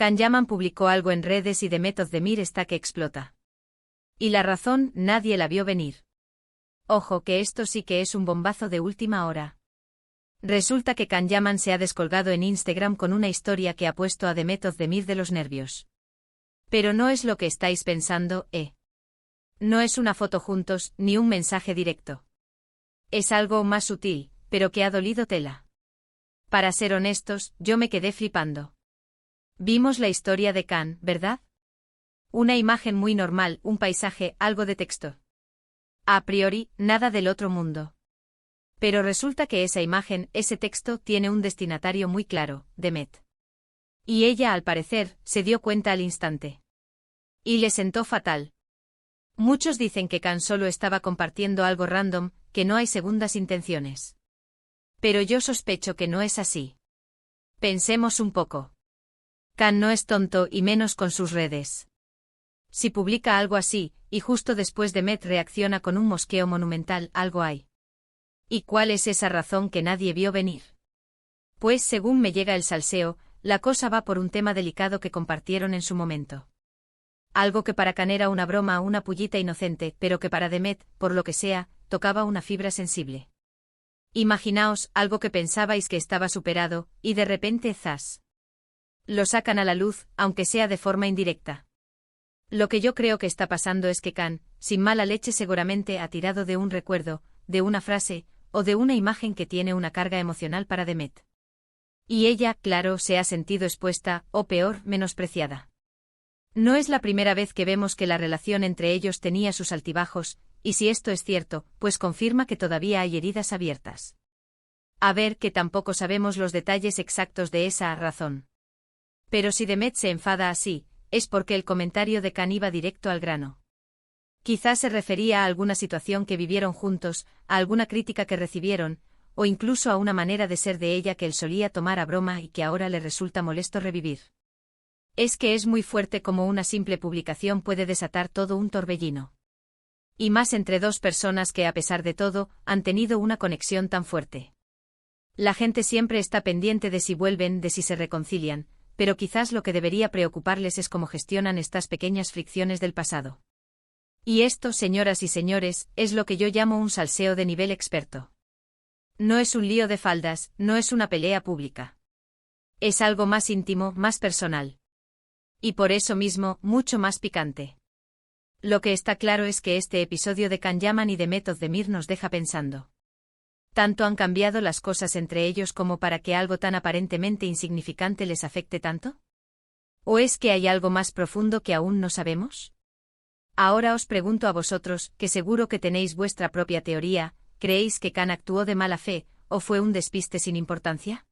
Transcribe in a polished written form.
Can Yaman publicó algo en redes y Demet Özdemir está que explota. Y la razón, nadie la vio venir. Ojo que esto sí que es un bombazo de última hora. Resulta que Can Yaman se ha descolgado en Instagram con una historia que ha puesto a Demet Özdemir de los nervios. Pero no es lo que estáis pensando, No es una foto juntos, ni un mensaje directo. Es algo más sutil, pero que ha dolido tela. Para ser honestos, yo me quedé flipando. Vimos la historia de Can, ¿verdad? Una imagen muy normal, un paisaje, algo de texto. A priori, nada del otro mundo. Pero resulta que esa imagen, ese texto, tiene un destinatario muy claro, Demet. Y ella, al parecer, se dio cuenta al instante. Y le sentó fatal. Muchos dicen que Can solo estaba compartiendo algo random, que no hay segundas intenciones. Pero yo sospecho que no es así. Pensemos un poco. Can no es tonto y menos con sus redes. Si publica algo así, y justo después Demet reacciona con un mosqueo monumental, algo hay. ¿Y cuál es esa razón que nadie vio venir? Pues según me llega el salseo, la cosa va por un tema delicado que compartieron en su momento. Algo que para Can era una broma, una pullita inocente, pero que para Demet, por lo que sea, tocaba una fibra sensible. Imaginaos, algo que pensabais que estaba superado, y de repente ¡zas! Lo sacan a la luz, aunque sea de forma indirecta. Lo que yo creo que está pasando es que Can, sin mala leche seguramente ha tirado de un recuerdo, de una frase, o de una imagen que tiene una carga emocional para Demet. Y ella, claro, se ha sentido expuesta, o peor, menospreciada. No es la primera vez que vemos que la relación entre ellos tenía sus altibajos, y si esto es cierto, pues confirma que todavía hay heridas abiertas. A ver, que tampoco sabemos los detalles exactos de esa razón. Pero si Demet se enfada así, es porque el comentario de Can iba directo al grano. Quizás se refería a alguna situación que vivieron juntos, a alguna crítica que recibieron, o incluso a una manera de ser de ella que él solía tomar a broma y que ahora le resulta molesto revivir. Es que es muy fuerte como una simple publicación puede desatar todo un torbellino. Y más entre dos personas que a pesar de todo, han tenido una conexión tan fuerte. La gente siempre está pendiente de si vuelven, de si se reconcilian, pero quizás lo que debería preocuparles es cómo gestionan estas pequeñas fricciones del pasado. Y esto, señoras y señores, es lo que yo llamo un salseo de nivel experto. No es un lío de faldas, no es una pelea pública. Es algo más íntimo, más personal. Y por eso mismo, mucho más picante. Lo que está claro es que este episodio de Can Yaman y Demet Özdemir nos deja pensando. ¿Tanto han cambiado las cosas entre ellos como para que algo tan aparentemente insignificante les afecte tanto? ¿O es que hay algo más profundo que aún no sabemos? Ahora os pregunto a vosotros, que seguro que tenéis vuestra propia teoría, ¿creéis que Can actuó de mala fe, o fue un despiste sin importancia?